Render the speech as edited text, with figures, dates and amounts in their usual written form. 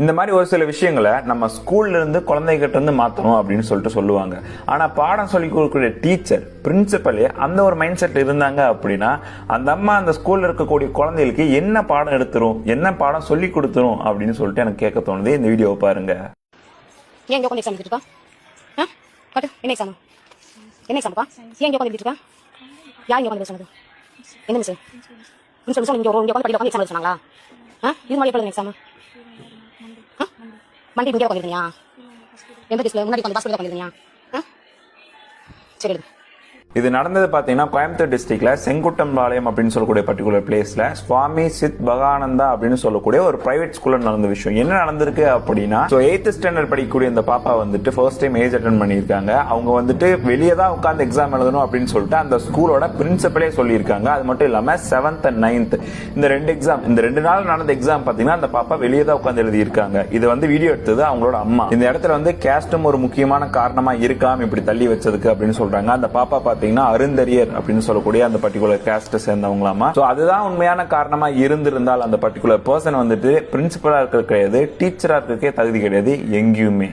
இந்த மாதிரி ஒரு சில விஷயங்களை நம்ம ஸ்கூல்ல இருந்து குழந்தைகிட்ட இருந்து மாத்தணும் அப்படின்னு சொல்லிட்டு சொல்லுவாங்க. ஆனா பாடம் சொல்லி கொடுக்கக்கூடிய டீச்சர், பிரின்சிபலே அந்த ஒரு மைண்ட் செட் இருந்தாங்க அப்படின்னா அந்த அம்மா அந்த ஸ்கூல்ல இருக்கக்கூடிய குழந்தைகளுக்கு என்ன பாடம் எடுத்துரும், என்ன பாடம் சொல்லி கொடுத்துரும் அப்படின்னு சொல்லிட்டு எனக்கு கேட்க தோணுது. இந்த வீடியோவை பாருங்க. ஏன் இங்க உட்காந்து எக்ஸாம் எழுதிட்டு இருக்கா? காட்டு, என்ன எக்ஸாம்? என்ன எக்ஸாம்ப்பா? ஏன் இங்க உட்காந்து எழுதிட்டு இருக்கா? யார் இங்க உட்காந்து சொன்னது? என்ன மிஸ்? பிரின்சிபல் இங்க உட்காந்து படிக்க எக்ஸாம் எழுத சொன்னாங்களா? இது மாதிரி எப்போ எக்ஸாம்? மண்டே இங்கே உட்காந்துருக்கியா? எந்த டிஸ்பிளே முன்னாடி உட்காந்து பாஸ்கெட் உட்காந்துருக்கியா? சரி. இது நடந்தது பாத்தீங்கன்னா கோயம்புத்தூர் டிஸ்ட்ரிக்ட்ல செங்குட்டம்பாளையம் அப்படின்னு சொல்லக்கூடிய பர்டிகுலர் பிளேஸ்ல சுவாமி சித் பகானந்தா அப்படின்னு சொல்லக்கூடிய ஒரு பிரைவேட் ஸ்கூல்ல நடந்த விஷயம். என்ன நடந்திருக்கு அப்படின்னா, 8th ஸ்டாண்டர்ட் படிக்கக்கூடிய இந்த பாப்பா வந்துட்டு ஃபர்ஸ்ட் டைம் ஏஜ் அட்டெண்ட் பண்ணியிருக்காங்க. அவங்க வந்துட்டு வெளியே தான் உட்காந்து எக்ஸாம் எழுதணும் அப்படின்னு சொல்லிட்டு அந்த ஸ்கூலோட பிரின்சிபலே சொல்லியிருக்காங்க. அது மட்டும் இல்லாம 7th and 9th இந்த ரெண்டு எக்ஸாம், இந்த 2 நாள் நடந்த எக்ஸாம் பாத்தீங்கன்னா அந்த பாப்பா வெளியே தான் உட்காந்து எழுதியிருக்காங்க. இது வந்து வீடியோ எடுத்தது அவங்களோட அம்மா. இந்த இடத்துல வந்து கேஸ்டும் ஒரு முக்கியமான காரணமா இருக்காம இப்படி தள்ளி வச்சதுக்கு அப்படின்னு சொல்றாங்க. அந்த பாப்பா அருந்தரியர் அப்படின்னு சொல்லக்கூடிய அந்த பர்டிகுலர் காஸ்ட் சேர்ந்தவங்களாமா. சோ அதுதான் உண்மையான காரணமா இருந்திருந்தால் அந்த பர்டிகுலர் பர்சன் வந்துட்டு பிரின்சிபலா இருக்க கிடையாது, டீச்சரா இருக்கே தகுதி கிடையாது எங்கேயுமே.